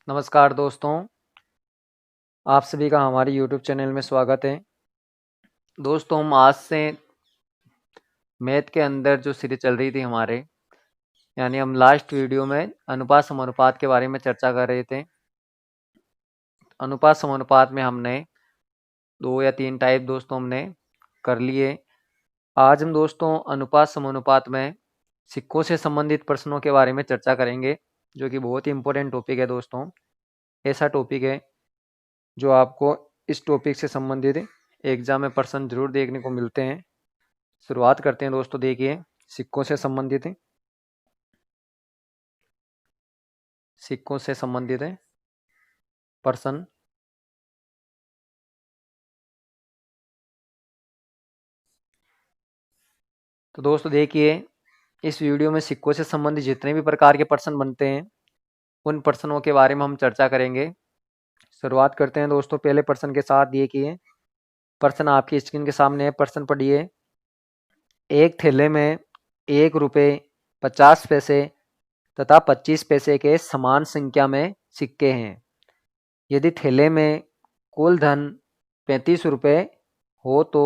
नमस्कार दोस्तों, आप सभी का हमारे यूट्यूब चैनल में स्वागत है। दोस्तों, हम आज से मैथ के अंदर जो सीरीज चल रही थी हमारे, यानी हम लास्ट वीडियो में अनुपात समानुपात के बारे में चर्चा कर रहे थे। अनुपात समानुपात में हमने 2 या 3 टाइप दोस्तों हमने कर लिए। आज हम दोस्तों अनुपात समानुपात में सिक्कों से संबंधित प्रश्नों के बारे में चर्चा करेंगे, जो कि बहुत ही इम्पोर्टेंट टॉपिक है दोस्तों। ऐसा टॉपिक है जो आपको इस टॉपिक से संबंधित एग्जाम में प्रश्न जरूर देखने को मिलते हैं। शुरुआत करते हैं दोस्तों। देखिए, सिक्कों से संबंधित है, सिक्कों से संबंधित है प्रश्न। तो दोस्तों देखिए, इस वीडियो में सिक्कों से संबंधित जितने भी प्रकार के प्रश्न बनते हैं उन प्रश्नों के बारे में हम चर्चा करेंगे। शुरुआत करते हैं दोस्तों पहले प्रश्न के साथ। देखिए, प्रश्न आपकी स्क्रीन के सामने है। प्रश्न पढ़िए। एक थैले में 1 रुपये 50 पैसे तथा 25 पैसे के समान संख्या में सिक्के हैं। यदि थैले में कुल धन 35 रुपये हो तो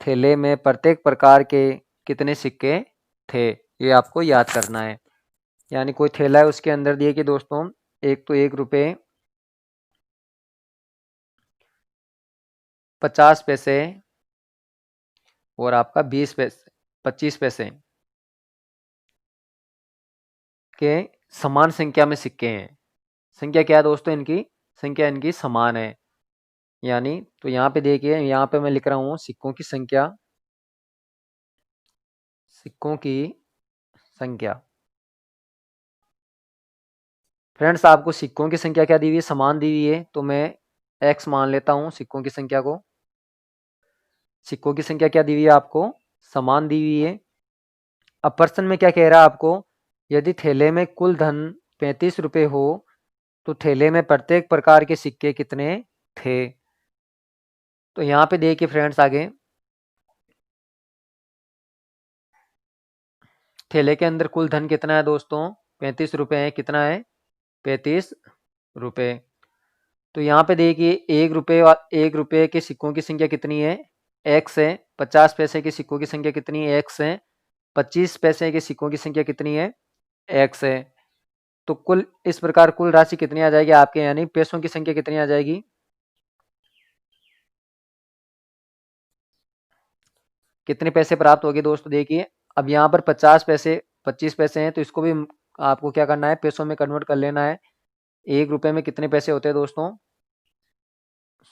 थैले में प्रत्येक प्रकार के कितने सिक्के थे, ये आपको याद करना है। यानी कोई थैला है, उसके अंदर दिए कि दोस्तों एक तो 1 रुपये 50 पैसे और आपका 20 पैसे 25 पैसे के समान संख्या में सिक्के हैं। संख्या क्या है दोस्तों इनकी? संख्या इनकी समान है। यानी तो यहाँ पे देखिए, यहाँ पे मैं लिख रहा हूँ सिक्कों की संख्या, सिक्कों की संख्या। फ्रेंड्स, आपको सिक्कों की संख्या क्या दी हुई है? समान दी हुई है, तो मैं x मान लेता हूँ सिक्कों की संख्या को। सिक्कों की संख्या क्या दी हुई है आपको? समान दी हुई है। अब प्रश्न में क्या कह रहा है आपको? यदि थैले में कुल धन 35 रुपये हो तो थैले में प्रत्येक प्रकार के सिक्के कितने थे? तो यहाँ पे देखिए फ्रेंड्स, आगे थैले के अंदर कुल धन कितना है दोस्तों? 35 रुपये है। कितना है? 35 रुपये। तो यहाँ पे देखिए 1 रुपये के सिक्कों की संख्या कितनी है? x है। 50 पैसे के सिक्कों की संख्या कितनी है? x है। 25 पैसे के सिक्कों की संख्या कितनी है? x है। तो कुल इस प्रकार कुल राशि कितनी आ जाएगी आपके, यानी पैसों की संख्या कितनी आ जाएगी? कितने पैसे प्राप्त होगी दोस्तों? देखिए, अब यहाँ पर 50 पैसे 25 पैसे हैं, तो इसको भी आपको क्या करना है? पैसों में कन्वर्ट कर लेना है। 1 रुपये में कितने पैसे होते हैं दोस्तों?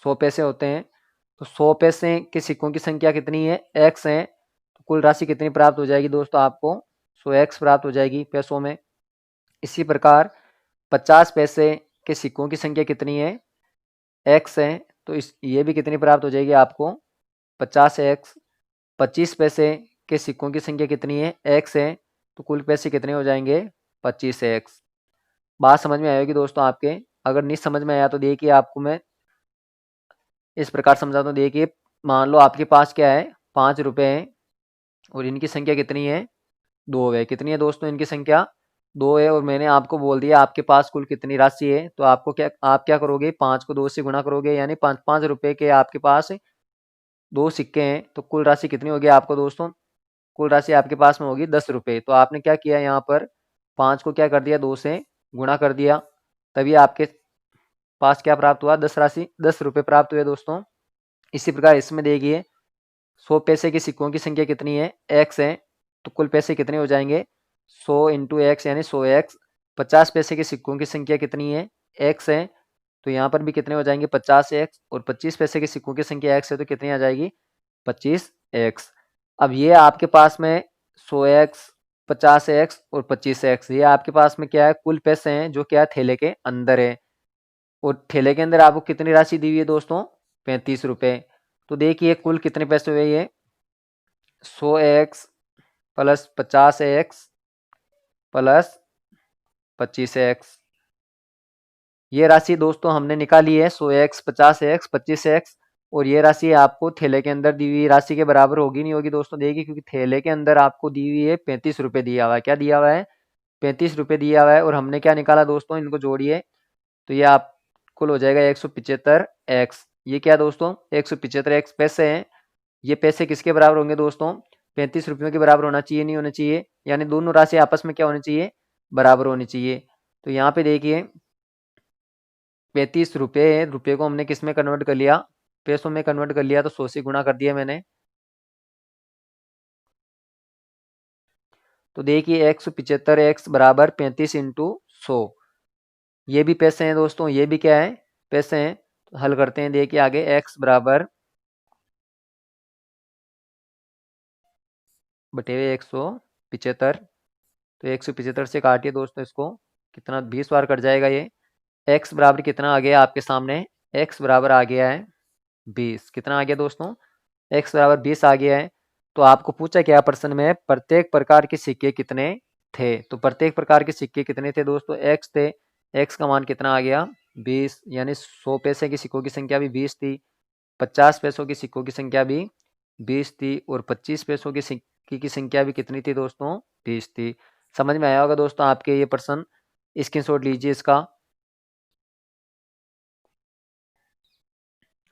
100 पैसे होते हैं। तो 100 पैसे के सिक्कों की संख्या कितनी है? x है। तो कुल राशि कितनी प्राप्त हो जाएगी दोस्तों आपको? 100x प्राप्त हो जाएगी पैसों में। इसी प्रकार 50 पैसे के सिक्कों की संख्या कितनी है? x है। तो ये भी कितनी प्राप्त हो जाएगी आपको? 50x। 25 पैसे के सिक्कों की संख्या कितनी है? x है। तो कुल पैसे कितने हो जाएंगे? 25x। बात समझ में आएगी दोस्तों आपके? अगर नहीं समझ में आया तो देखिए, आपको मैं इस प्रकार समझाता हूँ। देखिए, मान लो आपके पास क्या है? 5 रुपये है और इनकी संख्या कितनी है? 2 है। कितनी है दोस्तों इनकी संख्या? 2 है। और मैंने आपको बोल दिया आपके पास कुल कितनी राशि है, तो आप क्या करोगे? 5 को 2 से गुणा करोगे, यानी 5 रुपये के आपके पास 2 सिक्के हैं। तो कुल राशि कितनी होगी आपको दोस्तों? कुल राशि आपके पास में होगी 10 रुपये। तो आपने क्या किया? यहाँ पर 5 को क्या कर दिया? 2 से गुणा कर दिया, तभी आपके पास क्या प्राप्त हुआ? 10 रुपये प्राप्त हुए दोस्तों। इसी प्रकार इसमें देखिए, 100 पैसे के सिक्कों की संख्या कितनी है? x है। तो कुल पैसे कितने हो जाएंगे? 100 × x यानी 100x। 50 पैसे के सिक्कों की संख्या कितनी है? x है। तो यहाँ पर भी कितने हो जाएंगे? 50x। और 25 पैसे के सिक्कों की संख्या x है, तो कितनी आ जाएगी? 25x। अब ये आपके पास में 100x 50x और 25x, ये आपके पास में क्या है? कुल पैसे हैं जो क्या है? थैले के अंदर है। और ठेले के अंदर आपको कितनी राशि दी हुई है दोस्तों? 35 रुपये। तो देखिए कुल कितने पैसे हुए? ये 100x plus 50x plus 25x, ये राशि दोस्तों हमने निकाली है। 100x 50x 25x, और ये राशि आपको थैले के अंदर दी हुई राशि के बराबर होगी नहीं होगी दोस्तों? देखिए, क्योंकि थैले के अंदर आपको दी हुई है 35 रुपये दिया हुआ है। क्या दिया हुआ है? 35 रुपये दिया हुआ है। और हमने क्या निकाला दोस्तों? इनको जोड़िए। तो ये आप कुल हो जाएगा 175x। ये क्या दोस्तों 175x पैसे हैं। ये पैसे किसके बराबर होंगे दोस्तों 35 रुपयों के बराबर होना चाहिए, नहीं होना चाहिए, यानी दोनों राशि आपस में क्या होनी चाहिए बराबर होनी चाहिए। तो यहाँ पे देखिए 35 रुपये, रुपये को हमने किस में कन्वर्ट कर लिया पैसों में कन्वर्ट कर लिया, तो 100 से गुणा कर दिया मैंने। तो देखिए 175x बराबर 35 इंटू 100। ये भी पैसे हैं दोस्तों, ये भी क्या है पैसे हैं। तो हल करते हैं, देखिए आगे x बराबर बटे हुए 175। तो 175 से काटिए दोस्तों इसको, कितना 20 बार कट जाएगा ये। x बराबर कितना आ गया आपके सामने, x बराबर आ गया है 20। कितना आ गया दोस्तों x बराबर 20 आ गया है। तो आपको पूछा क्या प्रश्न में प्रत्येक प्रकार के सिक्के कितने थे। तो प्रत्येक प्रकार के सिक्के कितने थे दोस्तों x थे। x का मान कितना आ गया 20, यानी 100 पैसे के सिक्कों की संख्या भी 20 थी, 50 पैसों के सिक्कों की संख्या भी 20 थी, और 25 पैसों के सिक्के की संख्या भी कितनी थी दोस्तों 20 थी। समझ में आया होगा दोस्तों आपके ये प्रश्न, स्क्रीनशॉट लीजिए इसका।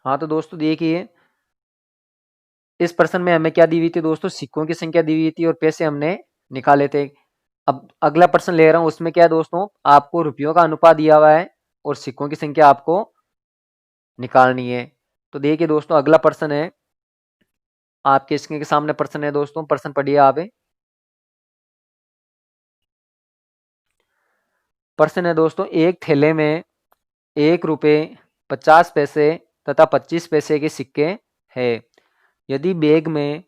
हाँ तो दोस्तों देखिए इस प्रश्न में हमें क्या दी हुई थी दोस्तों सिक्कों की संख्या दी हुई थी और पैसे हमने निकाले थे। अब अगला प्रश्न ले रहा हूं, उसमें क्या है दोस्तों आपको रुपयों का अनुपात दिया हुआ है और सिक्कों की संख्या आपको निकालनी है। तो देखिए दोस्तों अगला प्रश्न है आपके स्क्रीन के सामने, प्रश्न है दोस्तों, प्रश्न पढ़िए आप। प्रश्न है दोस्तों एक थैले में 1 रुपये 50 पैसे तथा 25 पैसे के सिक्के है। यदि बैग में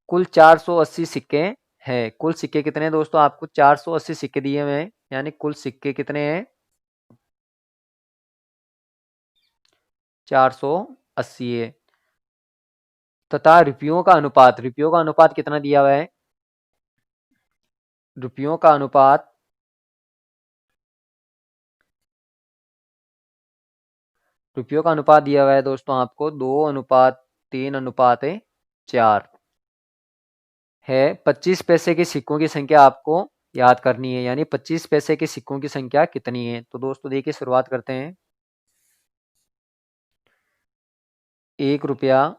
कुल 480 सिक्के हैं, कुल सिक्के कितने हैं दोस्तों आपको 480 सिक्के दिए हुए हैं, यानी कुल सिक्के कितने हैं 480 है। तथा रुपयों का अनुपात कितना दिया हुआ है, रुपयों का अनुपात दिया हुआ है दोस्तों आपको 2:3:4 है। 25 पैसे के सिक्कों की संख्या आपको याद करनी है, यानी 25 पैसे के सिक्कों की संख्या कितनी है। तो दोस्तों देखिए शुरुआत करते हैं। 1 रुपया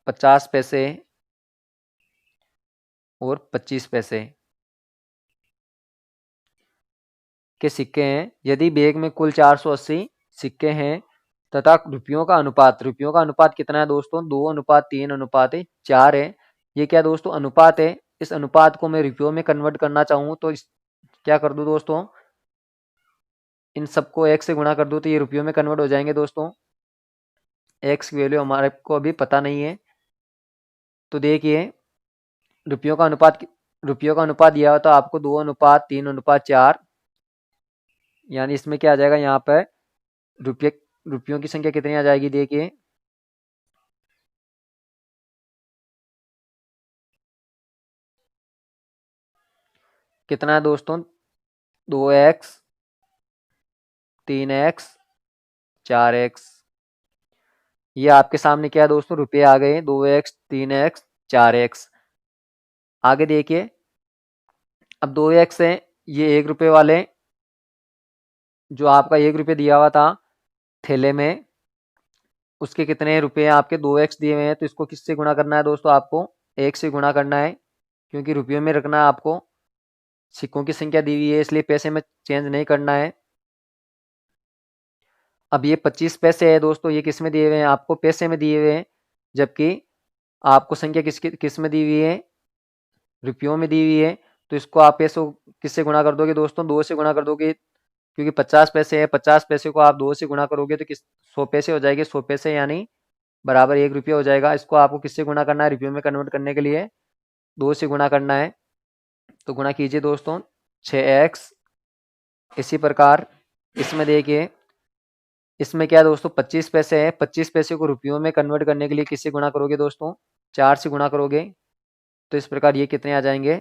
50 पैसे और 25 पैसे के सिक्के हैं। यदि बैग में कुल 480 सिक्के हैं तथा रुपयों का अनुपात कितना है दोस्तों 2:3:4 है। ये क्या दोस्तों अनुपात है, इस अनुपात को मैं रुपयों में कन्वर्ट करना चाहूँ तो क्या कर दूं दोस्तों इन सबको 1 से गुणा कर दूं तो ये रुपयों में कन्वर्ट हो जाएंगे दोस्तों। x की वैल्यू हमारे को अभी पता नहीं है। तो देखिए रुपयों का अनुपात दिया हुआ था आपको 2:3:4, यानी इसमें क्या आ जाएगा यहाँ पर रुपयों की संख्या कितनी आ जाएगी देखिए कितना है दोस्तों 2x 3x 4x। ये आपके सामने क्या है दोस्तों रुपये आ गए 2x 3x 4x। आगे देखिए अब 2x है, ये 1 रुपये वाले जो आपका 1 रुपये दिया हुआ था थैले में उसके कितने रुपए हैं आपके 2x दिए हुए हैं। तो इसको किससे गुणा करना है दोस्तों आपको 1 से गुणा करना है, क्योंकि रुपयों में रखना है आपको। सिक्कों की संख्या दी हुई है इसलिए पैसे में चेंज नहीं करना है। अब ये 25 पैसे है दोस्तों, ये किस में दिए हुए हैं आपको पैसे में दिए हुए हैं, जबकि आपको संख्या किस में दी हुई है रुपयों में दी हुई है। तो इसको आप पैसों किससे गुणा कर दोगे दोस्तों 2 से गुणा कर दोगे, क्योंकि 50 पैसे है 50 पैसे को आप 2 से गुणा करोगे तो 100 पैसे हो जाएंगे, 100 पैसे यानी बराबर 1 रुपया हो जाएगा। इसको आपको किससे गुणा करना है रुपयों में कन्वर्ट करने के लिए 2 से गुणा करना है। तो गुणा कीजिए दोस्तों 6x। इसी प्रकार इसमें देखिए इसमें क्या है दोस्तों 25 पैसे है, 25 पैसे को रुपयों में कन्वर्ट करने के लिए किससे गुणा करोगे दोस्तों 4 से गुणा करोगे। तो इस प्रकार ये कितने आ जाएंगे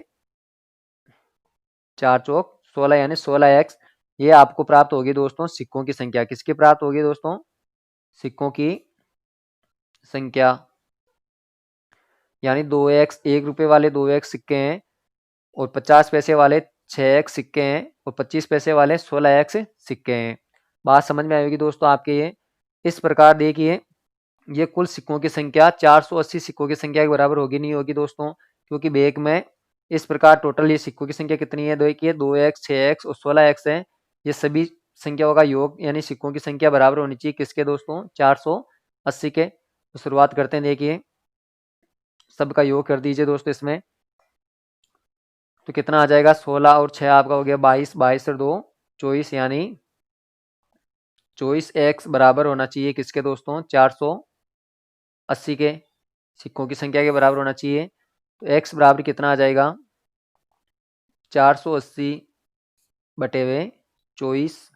4 चौक 16, यानी 16x। ये आपको प्राप्त होगी दोस्तों सिक्कों की संख्या, किसकी प्राप्त होगी दोस्तों सिक्कों की संख्या, यानी 2x 1 रुपये वाले 2x सिक्के हैं और 50 पैसे वाले 6x सिक्के हैं और 25 पैसे वाले 16x सिक्के हैं। बात समझ में आएगी दोस्तों आपके। ये इस प्रकार देखिए, ये कुल सिक्कों की संख्या 480 सिक्कों की संख्या के बराबर होगी नहीं होगी दोस्तों, क्योंकि बैग में इस प्रकार टोटल ये सिक्कों की संख्या कितनी है, देखिए 2x 6x और 16x है। ये सभी संख्याओं का योग यानी सिक्कों की संख्या बराबर होनी चाहिए किसके दोस्तों, 480 के। तो शुरुआत करते हैं, देखिए सबका योग कर दीजिए दोस्तों इसमें, तो कितना आ जाएगा, 16 और 6 आपका हो गया 22, 22 और 2 24, यानी 24x बराबर होना चाहिए किसके दोस्तों, 480 के सिक्कों की संख्या के बराबर होना चाहिए। तो x बराबर कितना आ जाएगा, 480 बटे हुए 24,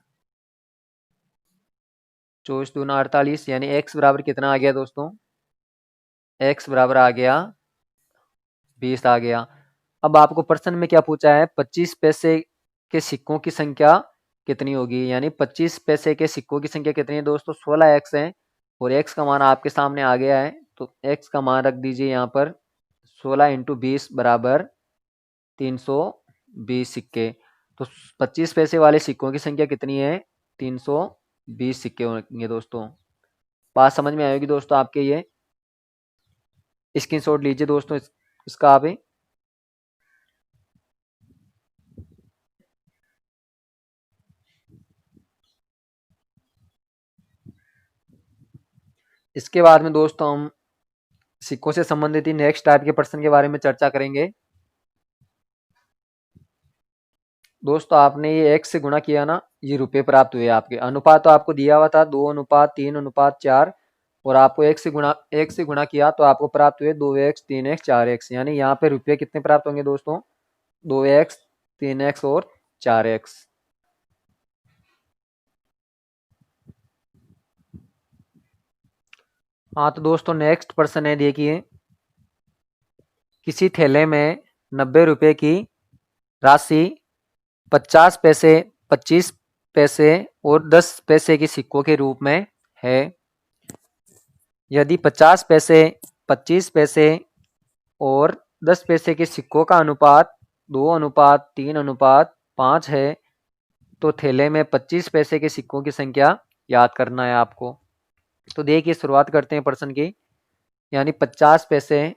24 दूना 48, यानी x बराबर कितना आ गया दोस्तों, x बराबर आ गया 20 आ गया। अब आपको प्रश्न में क्या पूछा है, 25 पैसे के सिक्कों की संख्या कितनी होगी, यानी 25 पैसे के सिक्कों की संख्या कितनी है दोस्तों, 16x है और x का मान आपके सामने आ गया है। तो x का मान रख दीजिए यहाँ पर, 16 इंटू 20 बराबर 320 सिक्के। तो 25 पैसे वाले सिक्कों की संख्या कितनी है, 320 सिक्के होंगे दोस्तों। बात समझ में आएगी दोस्तों आपके। ये स्क्रीनशॉट लीजिए दोस्तों इसका आप। इसके बाद में दोस्तों हम सिक्कों से संबंधित ही नेक्स्ट टाइप के प्रश्न के बारे में चर्चा करेंगे। दोस्तों आपने ये x से गुणा किया ना, ये रुपए प्राप्त हुए आपके। अनुपात तो आपको दिया हुआ था 2:3:4, और आपको x से गुणा किया तो आपको प्राप्त हुए 2x 3x 4x, यानी यहाँ पे रुपये कितने प्राप्त होंगे दोस्तों, 2x 3x और 4x। हाँ तो दोस्तों नेक्स्ट प्रश्न है, देखिए किसी थैले में 90 रुपए की राशि 50 पैसे 25 पैसे और 10 पैसे के सिक्कों के रूप में है। यदि 50 पैसे 25 पैसे और 10 पैसे के सिक्कों का अनुपात 2:3:5 है, तो थैले में 25 पैसे के सिक्कों की संख्या याद करना है आपको। तो देखिए शुरुआत करते हैं प्रश्न की, यानी 50 पैसे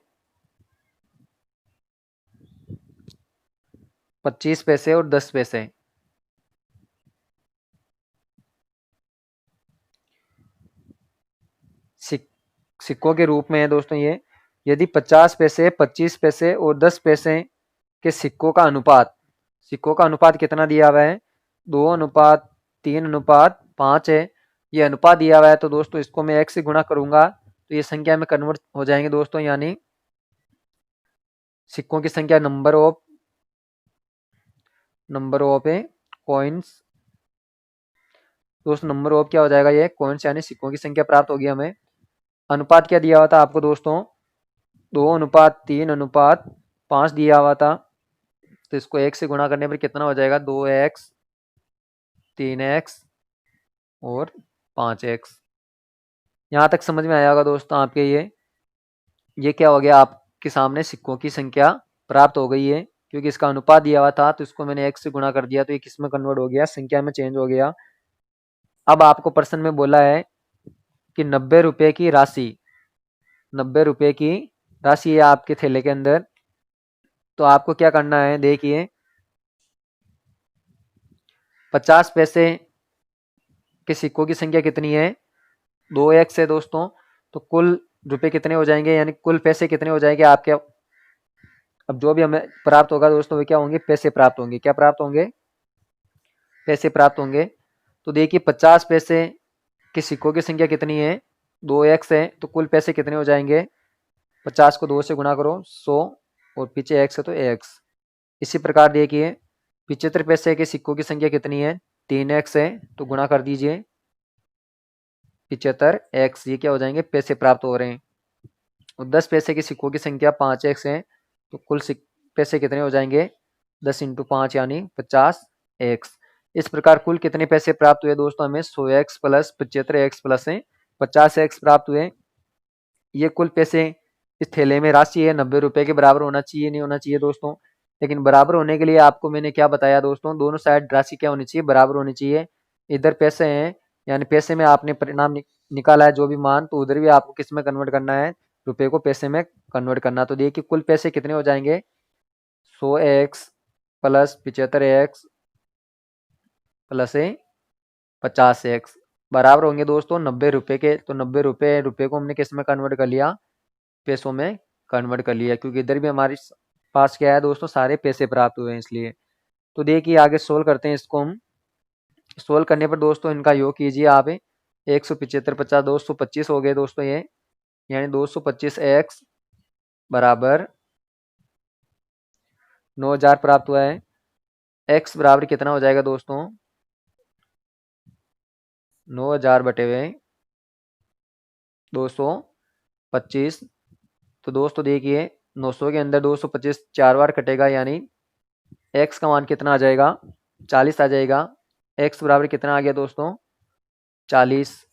25 पैसे और 10 पैसे, सिक्कों के रूप में है दोस्तों ये। यदि 50 पैसे 25 पैसे और 10 पैसे के सिक्कों का अनुपात कितना दिया हुआ है, 2:3:5 है। ये अनुपात दिया हुआ है, तो दोस्तों इसको मैं x से गुणा करूंगा तो ये संख्या में कन्वर्ट हो जाएंगे दोस्तों, यानी सिक्कों की संख्या नंबर ऑफ कॉइन्स। दोस्तों नंबर ऑफ क्या हो जाएगा, ये कॉइन्स यानी सिक्कों की संख्या प्राप्त होगी हमें। अनुपात क्या दिया हुआ था आपको दोस्तों, 2:3:5 दिया हुआ था, तो इसको 1 से गुणा करने पर कितना हो जाएगा, 2x 3x और 5x। यहाँ तक समझ में आया होगा दोस्तों आपके। ये क्या हो गया, आपके सामने सिक्कों की संख्या प्राप्त हो गई है, क्योंकि इसका अनुपात दिया हुआ था तो इसको मैंने x से गुणा कर दिया, तो ये किस में कन्वर्ट हो गया, संख्या में चेंज हो गया। अब आपको प्रश्न में बोला है कि 90 रुपए की राशि, 90 रुपए की राशि है आपके थैले के अंदर। तो आपको क्या करना है, देखिए 50 पैसे के सिक्कों की संख्या कितनी है, 2x है दोस्तों। तो कुल रुपए कितने हो जाएंगे, यानी कुल पैसे कितने हो जाएंगे आपके। अब जो भी हमें प्राप्त होगा दोस्तों, वे क्या होंगे, पैसे प्राप्त होंगे। क्या प्राप्त होंगे, पैसे प्राप्त होंगे। तो देखिए 50 पैसे के सिक्कों की संख्या कितनी है, 2x है, तो कुल पैसे कितने हो जाएंगे, 50 को 2 से गुणा करो 100, और पीछे x है तो x। इसी प्रकार देखिए 75 पैसे के सिक्कों की संख्या कितनी है, 3x है, तो गुणा कर दीजिए 75x, ये क्या हो जाएंगे, पैसे प्राप्त हो रहे हैं। और 10 पैसे के सिक्कों की संख्या 5x है, तो कुल पैसे कितने हो जाएंगे, 10 इंटू 5 यानी 50x। इस प्रकार कुल कितने पैसे प्राप्त हुए दोस्तों, हमें 100x plus 75x plus 50x प्राप्त हुए। ये कुल पैसे इस थैले में राशि है 90 रुपए के बराबर होना चाहिए, नहीं होना चाहिए दोस्तों। लेकिन बराबर होने के लिए आपको मैंने क्या बताया दोस्तों, दोनों साइड राशि क्या होनी चाहिए, बराबर होनी चाहिए। इधर पैसे हैं, यानी पैसे में आपने परिणाम निकाला है जो भी मान, तो उधर भी आपको किस में कन्वर्ट करना है, रुपए को पैसे में कन्वर्ट करना। तो देखिए कुल पैसे कितने हो जाएंगे, 100x plus 75x plus 50x बराबर होंगे दोस्तों 90 रुपए के। तो 90 रुपए को हमने किस में कन्वर्ट कर लिया, पैसों में कन्वर्ट कर लिया, क्योंकि इधर भी हमारे पास क्या है दोस्तों, सारे पैसे प्राप्त हुए हैं इसलिए। तो देखिए आगे सोल्व करते हैं इसको हम। सोल्व करने पर दोस्तों इनका योग कीजिए आप, 175 50 225 हो गए दोस्तों ये, यानी 225x बराबर 9000 प्राप्त हुआ है। x बराबर कितना हो जाएगा दोस्तों, 9000 बटे हुए 225। तो दोस्तों देखिए 900 के अंदर 225 4 बार कटेगा, यानी x का मान कितना आ जाएगा, 40 आ जाएगा। x बराबर कितना आ गया दोस्तों, 40।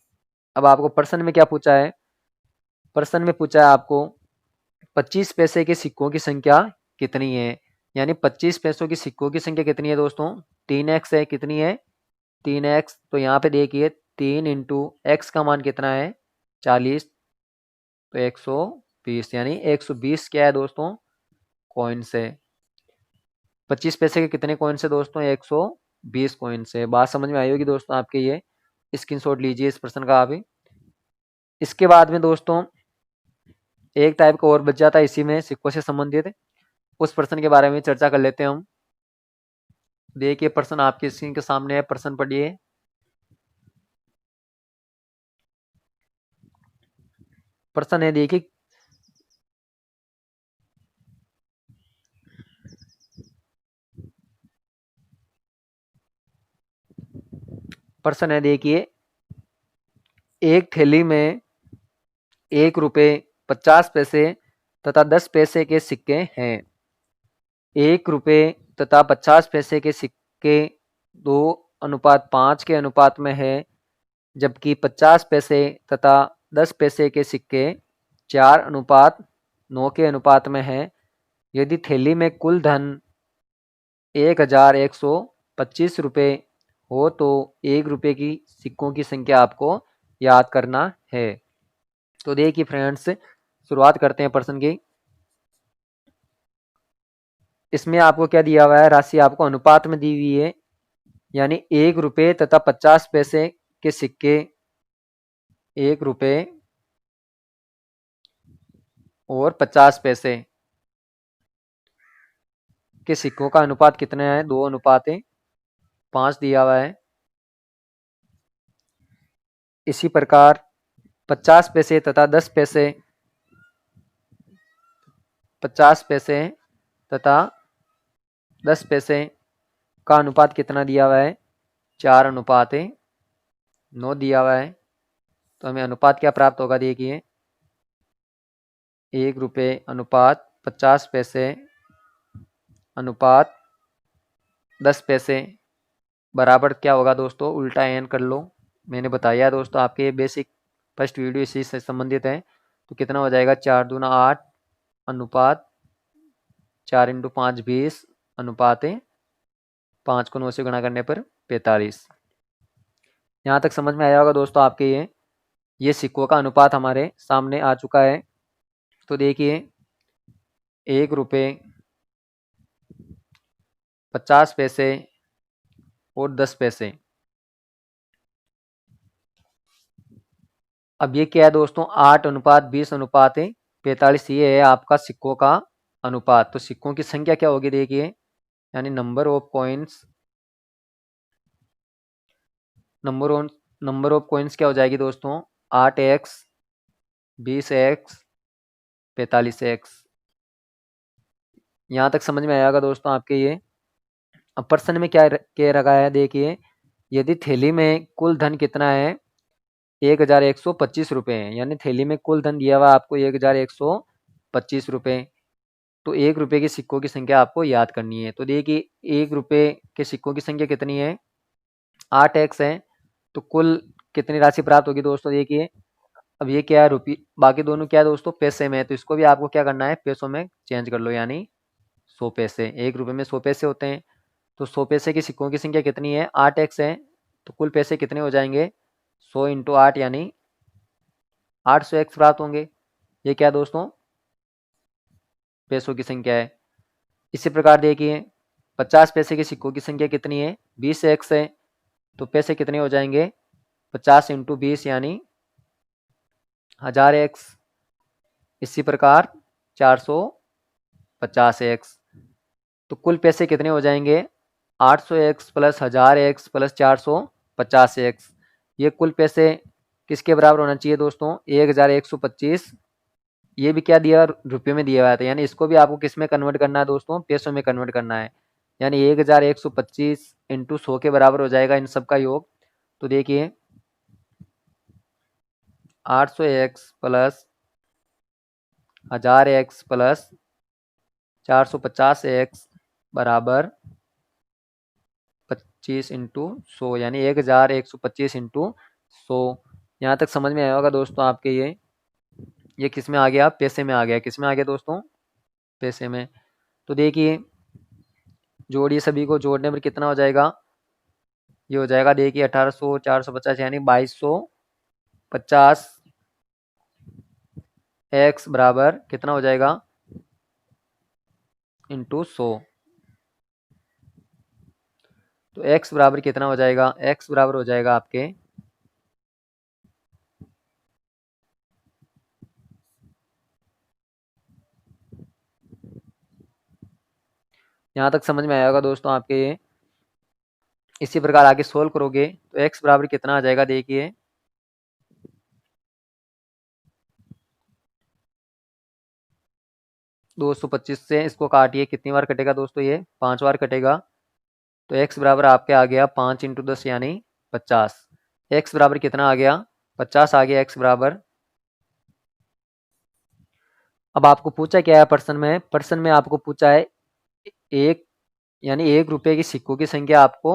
अब आपको प्रश्न में क्या पूछा है, प्रश्न में पूछा है आपको 25 पैसे के सिक्कों की संख्या कितनी है, यानी 25 पैसों की सिक्कों की संख्या कितनी है दोस्तों, 3x है, कितनी है 3x। तो यहाँ पे देखिए 3 इंटू एक्स का मान कितना है 40, तो 120, यानी 120 क्या है दोस्तों, कॉइन्स है। 25 पैसे के कितने कॉइन्स है दोस्तों, 120 कॉइन्स है। बात समझ में आई होगी दोस्तों आपके, ये स्क्रीनशॉट लीजिए इस प्रश्न का आप। इसके बाद में दोस्तों एक टाइप का और बच जाता है इसी में सिक्कों से संबंधित, उस प्रश्न के बारे में चर्चा कर लेते हैं हम। देखिए प्रश्न आपके स्क्रीन के सामने है, प्रश्न पढ़िए। प्रश्न है देखिए, प्रश्न है देखिए, एक थैली में 1 रुपए 50 पैसे तथा 10 पैसे के सिक्के हैं। 1 रुपए तथा 50 पैसे के सिक्के 2:5 के अनुपात में है, जबकि 50 पैसे तथा 10 पैसे के सिक्के 4:9 के अनुपात में है। यदि थैली में कुल धन 1125 रुपये हो तो 1 रुपये की सिक्कों की संख्या आपको याद करना है। तो देखिए फ्रेंड्स, शुरुआत करते हैं प्रश्न की। इसमें आपको क्या दिया हुआ है, राशि आपको अनुपात में दी हुई है, यानी 1 रुपये तथा 50 पैसे के सिक्के, 1 रुपये और 50 पैसे के सिक्कों का अनुपात कितना है, 2:5 दिया हुआ है। इसी प्रकार 50 पैसे तथा 10 पैसे, 50 पैसे तथा 10 पैसे का अनुपात कितना दिया हुआ है, 4:9 दिया हुआ है। तो हमें अनुपात क्या प्राप्त होगा, देखिए 1 रुपये अनुपात 50 पैसे अनुपात 10 पैसे बराबर क्या होगा दोस्तों, उल्टा एन कर लो। मैंने बताया दोस्तों आपके बेसिक फर्स्ट वीडियो इसी से संबंधित है। तो कितना हो जाएगा, 4 दूना 8 अनुपात 4 इंटू 5 20 अनुपात 5 को 9 से गुणा करने पर 45। यहाँ तक समझ में आया होगा दोस्तों आपके, ये सिक्कों का अनुपात हमारे सामने आ चुका है। तो देखिए 1 रुपये 50 पैसे और 10 पैसे, अब ये क्या है दोस्तों, 8:20:45, ये है आपका सिक्कों का अनुपात। तो सिक्कों की संख्या क्या होगी देखिए, यानी number of coins, number of coins क्या हो जाएगी दोस्तों, 8x 20x 45x। यहाँ तक समझ में आएगा दोस्तों आपके ये। अब प्रश्न में क्या कह रखा है देखिए, यदि थैली में कुल धन कितना है, 1125 रुपये है, यानी थैली में कुल धन दिया हुआ आपको 1125 रुपये। तो 1 रुपये के सिक्कों की संख्या आपको याद करनी है। तो देखिए 1 रुपये के सिक्कों की संख्या कितनी है, 8x है। तो कुल कितनी राशि प्राप्त होगी दोस्तों, देखिए अब ये क्या है रुपये, बाकी दोनों क्या है दोस्तों पैसे में है, तो इसको भी आपको क्या करना है, पैसों में चेंज कर लो, यानी 100 पैसे। 1 रुपये में 100 पैसे होते हैं। तो 100 पैसे के सिक्कों की संख्या कितनी है, 8x है। तो कुल पैसे कितने हो जाएंगे, 100 इंटू 8 यानी 800 एक्स प्राप्त होंगे। ये क्या दोस्तों, पैसों की संख्या है। इसी प्रकार देखिए 50 पैसे के सिक्कों की संख्या कितनी है, 20 एक्स है, तो पैसे कितने हो जाएंगे, 50 इंटू 20 यानी 1000 एक्स। इसी प्रकार 450 एक्स, तो कुल पैसे कितने हो जाएंगे, 800 x plus 1000 x plus 450 x. ये कुल पैसे किसके बराबर होना चाहिए दोस्तों, 1125। ये भी क्या दिया, रुपये में दिया हुआ था, यानी इसको भी आपको किस में कन्वर्ट करना है दोस्तों, पैसों में कन्वर्ट करना है। यानी 1125 इंटू 100 के बराबर हो जाएगा इन सब का योग। तो देखिए 800 x plus 1000 x plus 450 x बराबर 25 इंटू 100 यानी 1125 इंटू 100। यहाँ तक समझ में आया होगा दोस्तों आपके। ये किस में आ गया, पैसे में आ गया। किस में आ गया दोस्तों, पैसे में। तो देखिए जोड़िए, सभी को जोड़ने पर कितना हो जाएगा, ये हो जाएगा देखिए 1800 450 यानी 2250 एक्स बराबर कितना हो जाएगा, इंटू 100। तो एक्स बराबर कितना हो जाएगा, एक्स बराबर हो जाएगा आपके यहाँ तक समझ में आया होगा दोस्तों आपके ये। इसी प्रकार आगे सोल्व करोगे तो एक्स बराबर कितना आ जाएगा, देखिए 225 से इसको काटिए, कितनी बार कटेगा दोस्तों, ये 5 बार कटेगा। तो x बराबर आपके आ गया 5 इंटू 10 यानी 50। x बराबर कितना आ गया, 50 आ गया x बराबर। अब आपको पूछा क्या है प्रश्न में, प्रश्न में आपको पूछा है एक यानी 1 रुपए की सिक्कों की संख्या आपको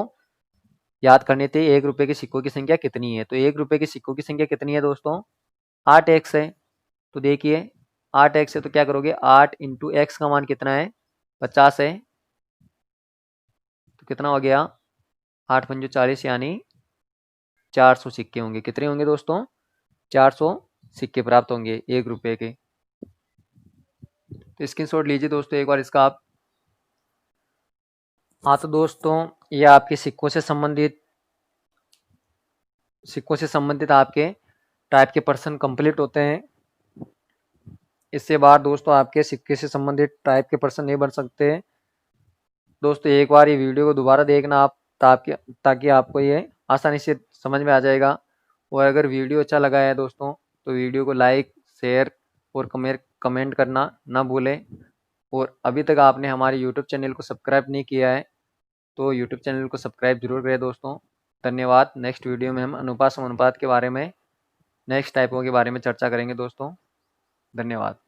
याद करनी थी। 1 रुपए के सिक्कों की संख्या कितनी है, तो 1 रुपए के सिक्कों की संख्या कितनी है दोस्तों, 8 एक्स है। तो देखिए 8 एक्स है तो क्या करोगे, 8 इंटू एक्स का मान कितना है, 50 है। तो कितना हो गया, 8 पंजो 40 यानी 400 सिक्के होंगे। कितने होंगे दोस्तों, 400 सिक्के प्राप्त होंगे 1 रुपए के। तो स्क्रीनशॉट लीजिए दोस्तों एक बार इसका आप। हाँ तो दोस्तों ये आपके सिक्कों से संबंधित आपके टाइप के प्रश्न कंप्लीट होते हैं। इससे बाद दोस्तों आपके सिक्के से संबंधित टाइप के प्रश्न नहीं बन सकते। दोस्तों एक बार ये वीडियो को दोबारा देखना आप, ताकि आपको ये आसानी से समझ में आ जाएगा। और अगर वीडियो अच्छा लगा है दोस्तों तो वीडियो को लाइक शेयर और कमेंट करना ना भूलें। और अभी तक आपने हमारे यूट्यूब चैनल को सब्सक्राइब नहीं किया है तो यूट्यूब चैनल को सब्सक्राइब जरूर करें दोस्तों। धन्यवाद। नेक्स्ट वीडियो में हम अनुपात समानुपात के बारे में, नेक्स्ट टाइपों के बारे में चर्चा करेंगे दोस्तों। धन्यवाद।